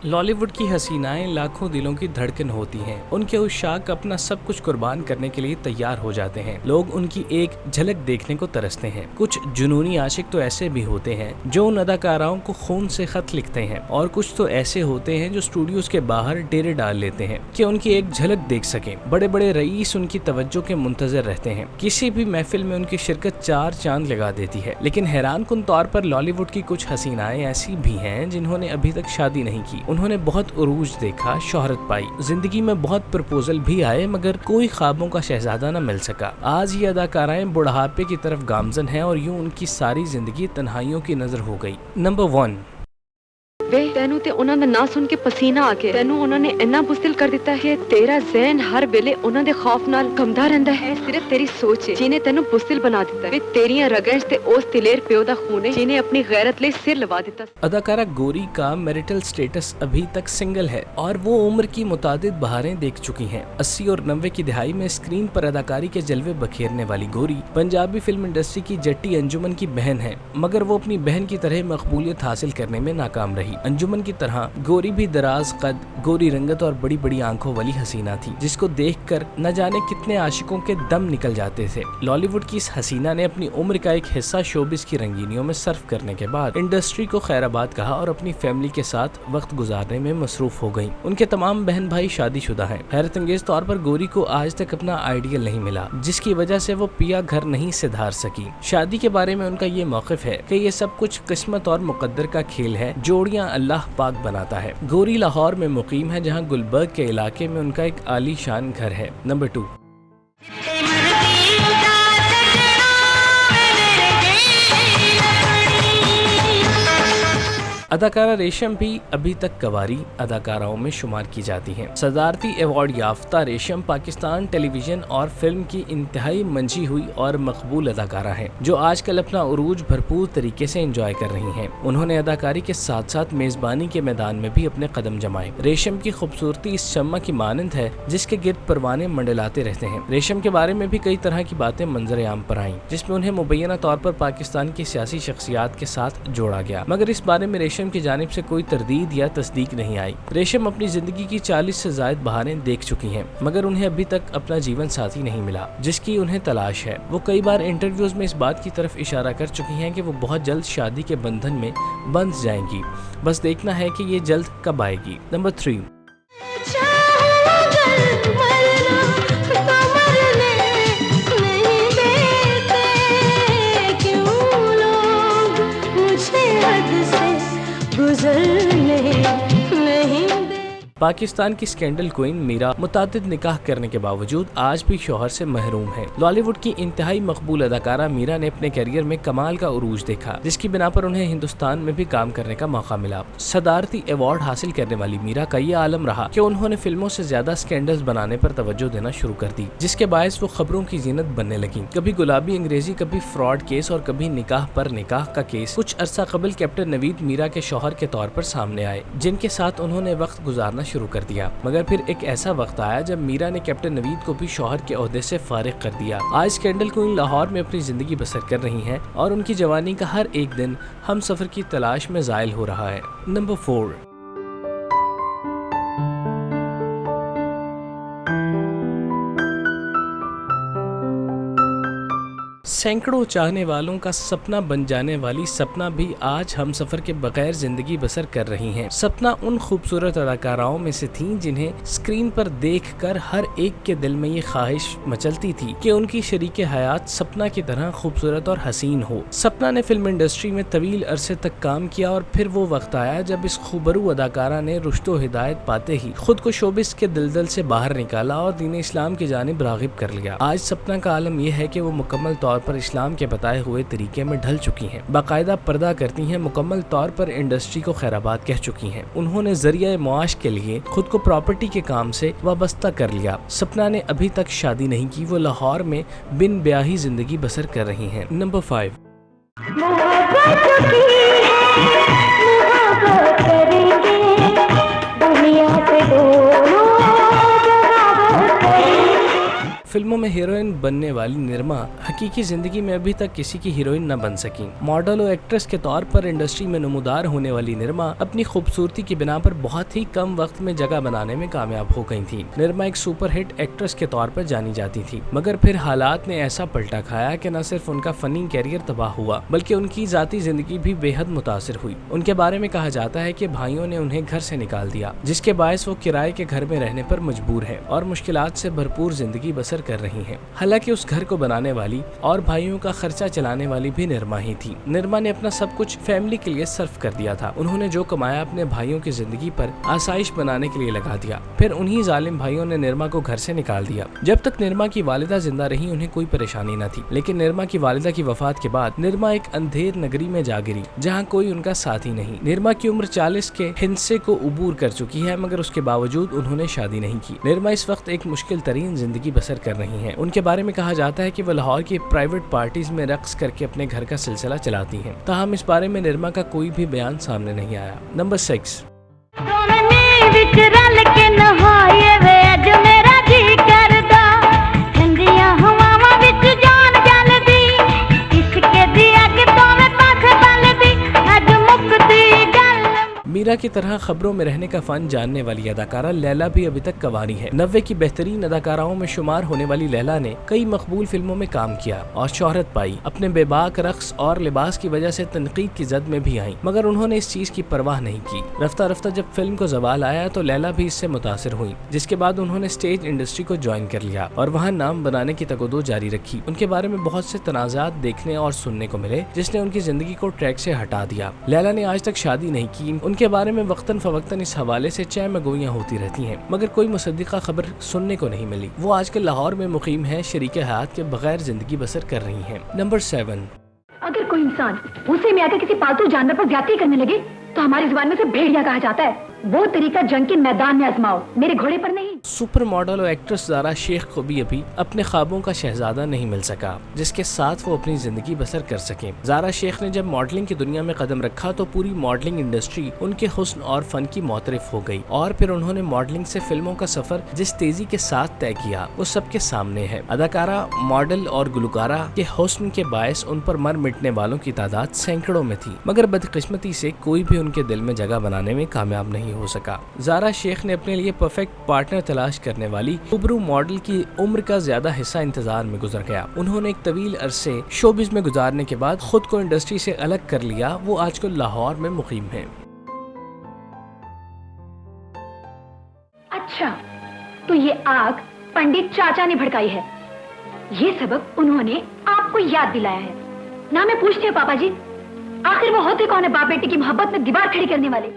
लॉलीवुड की हसीनाएं लाखों दिलों की धड़कन होती हैं। उनके उशाक अपना सब कुछ कुर्बान करने के लिए तैयार हो जाते हैं। लोग उनकी एक झलक देखने को तरसते हैं। कुछ जुनूनी आशिक तो ऐसे भी होते हैं जो उन अदाकाराओं को खून से खत लिखते हैं, और कुछ तो ऐसे होते हैं जो स्टूडियोज के बाहर डेरे डाल लेते हैं कि उनकी एक झलक देख सकें। बड़े बड़े रईस उनकी तवज्जो के मुंतजर रहते हैं। किसी भी महफिल में उनकी शिरकत चार चांद लगा देती है। लेकिन हैरानकुन तौर पर लॉलीवुड की कुछ हसीनाएं ऐसी भी हैं जिन्होंने अभी तक शादी नहीं की। उन्होंने बहुत उरूज देखा, शोहरत पाई, जिंदगी में बहुत प्रपोजल भी आए, मगर कोई ख्वाबों का शहजादा न मिल सका। आज ये अदाकाराएं बुढ़ापे की तरफ गामजन हैं और यूं उनकी सारी जिंदगी तन्हाइयों की नजर हो गई। नंबर 1, वे तेनू ते उन्हां दा ना सुन के पसीना आ के तेनू उन्हां ने इन्ना बुज़दिल कर दिता है। तेरा ज़हन हर वेले उन्हां दे खौफ नाल कंबदा रहंदा है। सिर्फ तेरी सोच है जिन्हें तेनू बुज़दिल बना दिता है। तेरियां रगें ते उस दिलेर प्यो दा खून है जिन्हें अपनी गैरत ले सिर लवा दिता। अदाकारा गौरी का मैरिटल स्टेटस अभी तक सिंगल है और वो उम्र की मुतादिद बहारें देख चुकी हैं। 80 और 90 की दिहाई में स्क्रीन पर अदाकारी के जलवे बखेरने वाली गौरी पंजाबी फिल्म इंडस्ट्री की जट्टी अंजुमन की बहन है, मगर वो अपनी बहन की तरह मकबूलियत हासिल करने में नाकाम रही। अंजुमन की तरह गौरी भी दराज कद, गोरी रंगत और बड़ी बड़ी आंखों वाली हसीना थी, जिसको देखकर न जाने कितने आशिकों के दम निकल जाते थे। लॉलीवुड की इस हसीना ने अपनी उम्र का एक हिस्सा शोबिस की रंगीनियों में सर्फ करने के बाद इंडस्ट्री को खैराबाद कहा और अपनी फैमिली के साथ वक्त गुजारने में मसरूफ हो गयी। उनके तमाम बहन भाई शादीशुदा हैं। हैरत अंगेज तौर पर गौरी को आज तक अपना आइडियल नहीं मिला, जिसकी वजह से वो पिया घर नहीं सुधार सकी। शादी के बारे में उनका ये मौक़िफ़ है कि ये सब कुछ किस्मत और मुकद्दर का खेल है, जोड़ियां अल्लाह पाक बनाता है। गौरी लाहौर में मुकीम है, जहां गुलबर्ग के इलाके में उनका एक आलीशान घर है। नंबर 2, अदाकारा रेशम भी अभी तक कवारी अदाकाराओं में शुमार की जाती हैं। सदारती अवार्ड याफ्ता रेशम पाकिस्तान टेलीविजन और फिल्म की इंतहाई मंझी हुई और मकबूल अदाकारा हैं, जो आजकल अपना उरूज भरपूर तरीके से एंजॉय कर रही हैं। उन्होंने अदाकारी के साथ साथ मेजबानी के मैदान में भी अपने कदम जमाए। रेशम की खूबसूरती इस शम्मा की मानंद है जिसके गिर्द परवाने मंडलाते रहते हैं। रेशम के बारे में भी कई तरह की बातें मंजर आम पर आईं, जिसमें उन्हें मुबैना तौर पर पाकिस्तान की सियासी शख्सियात के साथ जोड़ा गया, मगर इस बारे में रेशम की जानिब से कोई तरदीद या तस्दीक नहीं आई। रेशम अपनी जिंदगी की 40 से ज्यादा बहारें देख चुकी हैं, मगर उन्हें अभी तक अपना जीवन साथी नहीं मिला जिसकी उन्हें तलाश है। वो कई बार इंटरव्यूज में इस बात की तरफ इशारा कर चुकी हैं कि वो बहुत जल्द शादी के बंधन में बंध जाएंगी। बस देखना है कि ये जल्द कब आएगी। नंबर 3, पाकिस्तान की स्कैंडल क्वीन मीरा मुतादिद निकाह करने के बावजूद आज भी शौहर से महरूम है। लॉलीवुड की इंतहाई मकबूल अदाकारा मीरा ने अपने करियर में कमाल का उरूज देखा, जिसकी बिना पर उन्हें हिंदुस्तान में भी काम करने का मौका मिला। सदारती अवार्ड हासिल करने वाली मीरा का ये आलम रहा कि उन्होंने फिल्मों से ज्यादा स्कैंडल्स बनाने पर तवज्जो देना शुरू कर दी, जिसके बायस वो खबरों की जीनत बनने लगी। कभी गुलाबी अंग्रेजी, कभी फ्रॉड केस और कभी निकाह पर निकाह का केस। कुछ अरसा कबल कैप्टन नवीद मीरा के शौहर के तौर पर सामने आए, जिनके साथ उन्होंने वक्त गुजारना शुरू कर दिया। मगर फिर एक ऐसा वक्त आया जब मीरा ने कैप्टन नवीद को भी शौहर के ओहदे से फारिग कर दिया। आज स्कैंडल क्वीन लाहौर में अपनी जिंदगी बसर कर रही हैं और उनकी जवानी का हर एक दिन हम सफर की तलाश में जायल हो रहा है। नंबर 4, सैकड़ों चाहने वालों का सपना बन जाने वाली सपना भी आज हम सफर के बगैर जिंदगी बसर कर रही हैं। सपना उन खूबसूरत अदाकाराओं में से थीं जिन्हें स्क्रीन पर देखकर हर एक के दिल में ये ख्वाहिश मचलती थी कि उनकी शरीके हयात सपना की तरह खूबसूरत और हसीन हो। सपना ने फिल्म इंडस्ट्री में तवील अरसे तक काम किया और फिर वो वक्त आया जब इस खूबरू अदाकारा ने रुश्तो हिदायत पाते ही खुद को शोबिस के दलदल से बाहर निकाला और दीन इस्लाम की जानिब रागिब कर लिया। आज सपना का आलम यह है कि वो मुकम्मल तौर पर इस्लाम के बताए हुए तरीके में ढल चुकी हैं, बाकायदा पर्दा करती हैं, मुकम्मल तौर पर इंडस्ट्री को खैराबाद कह चुकी हैं। उन्होंने जरिया मुआश के लिए खुद को प्रॉपर्टी के काम से वाबस्ता कर लिया। सपना ने अभी तक शादी नहीं की, वो लाहौर में बिन ब्याही जिंदगी बसर कर रही हैं। नंबर 5, फिल्मों फिल्मों में हीरोइन बनने वाली निर्मा हकीकी जिंदगी में अभी तक किसी की हीरोइन न बन सकी। मॉडल और एक्ट्रेस के तौर पर इंडस्ट्री में नमूदार होने वाली निर्मा अपनी खूबसूरती की बिना पर बहुत ही कम वक्त में जगह बनाने में कामयाब हो गई थी। निर्मा एक सुपरहिट एक्ट्रेस के तौर पर जानी जाती थी, मगर फिर हालात ने ऐसा पलटा खाया कि न सिर्फ उनका फनी कैरियर तबाह हुआ बल्कि उनकी जाती जिंदगी भी बेहद मुतासिर हुई। उनके बारे में कहा जाता है कि भाइयों ने उन्हें घर से निकाल दिया, जिसके बायस वो किराए के घर में रहने पर मजबूर है और मुश्किलात से भरपूर जिंदगी बसर कर रही हैं। हालांकि उस घर को बनाने वाली और भाइयों का खर्चा चलाने वाली भी निर्मा ही थी। निर्मा ने अपना सब कुछ फैमिली के लिए सर्व कर दिया था। उन्होंने जो कमाया अपने भाइयों की जिंदगी पर आसाइश बनाने के लिए लगा दिया। फिर उन्हीं जालिम भाइयों ने निर्मा को घर से निकाल दिया। जब तक निर्मा की वालिदा जिंदा रही उन्हें कोई परेशानी न थी, लेकिन निर्मा की वालिदा की वफात के बाद निर्मा एक अंधेर नगरी में जा गिरी जहाँ कोई उनका साथी नहीं। निर्मा की उम्र 40 के हिस्से को उबूर कर चुकी है, मगर उसके बावजूद उन्होंने शादी नहीं की। निर्मा इस वक्त एक मुश्किल तरीन जिंदगी बसर कर रही हैं। उनके बारे में कहा जाता है कि वो लाहौर की प्राइवेट पार्टीज में रक्स करके अपने घर का सिलसिला चलाती हैं। ताहम इस बारे में निर्मा का कोई भी बयान सामने नहीं आया। नंबर 6। मीरा की तरह खबरों में रहने का फन जानने वाली अदाकारा लैला भी अभी तक कवारी है। 90 की बेहतरीन अदाकाराओं में शुमार होने वाली लैला ने कई मकबूल फिल्मों में काम किया और शोहरत पाई। अपने बेबाक रक्स और लिबास की वजह से तनकीद की जद में भी आई, मगर उन्होंने इस चीज की परवाह नहीं की। रफ्ता रफ्ता जब फिल्म को जवाल आया तो लैला भी इससे मुतासिर हुई, जिसके बाद उन्होंने स्टेज इंडस्ट्री को ज्वाइन कर लिया और वहाँ नाम बनाने की तगोदो जारी रखी। उनके बारे में बहुत से तनाजात देखने और सुनने को मिले, जिसने उनकी जिंदगी को ट्रैक से हटा दिया। लैला ने आज तक शादी नहीं की। उनके बारे में वक्तन फवक्तन इस हवाले से चय मगोइयाँ होती रहती हैं, मगर कोई मुसद्दिका खबर सुनने को नहीं मिली। वो आजकल लाहौर में मुकीम है, शरीके हयात के बगैर जिंदगी बसर कर रही हैं। नंबर 7। अगर कोई इंसान गुस्से में आकर किसी पालतू जानवर पर ज्यादती करने लगे तो हमारी जुबान में उसे भेड़िया कहा जाता है। वो तरीका जंग के मैदान में आजमाओ, मेरे घोड़े पर नहीं। सुपर मॉडल और एक्ट्रेस ज़ारा शेख को भी अभी अपने ख्वाबों का शहजादा नहीं मिल सका, जिसके साथ वो अपनी जिंदगी बसर कर सके। ज़ारा शेख ने जब मॉडलिंग की दुनिया में कदम रखा तो पूरी मॉडलिंग इंडस्ट्री उनके हुस्न और फन की मोतरिफ हो गई, और फिर उन्होंने मॉडलिंग से फिल्मों का सफर जिस तेजी के साथ तय किया वो सबके सामने है। अदाकारा, मॉडल और गुलकारा के हुस्न के बायस उन पर मर मिटने वालों की तादाद सैकड़ों में थी, मगर बदकिस्मती से कोई भी उनके दिल में जगह बनाने में कामयाब नहीं हो सका। ज़ारा शेख ने अपने लिए परफेक्ट पार्टनर तलाश करने वाली उबरू मॉडल की उम्र का ज्यादा हिस्सा इंतजार में गुजर गया। उन्होंने एक तवील अरसे शोबिज में गुजारने के बाद खुद को इंडस्ट्री से अलग कर लिया। वो आजकल लाहौर में मुकीम है। अच्छा, तो ये आग पंडित चाचा ने भड़काई है। ये सबक उन्होंने आपको याद दिलाया है ना। मैं पूछती हूँ पापा जी, आखिर वो होते कौन है बाप बेटे की मोहब्बत में दीवार खड़ी करने वाले?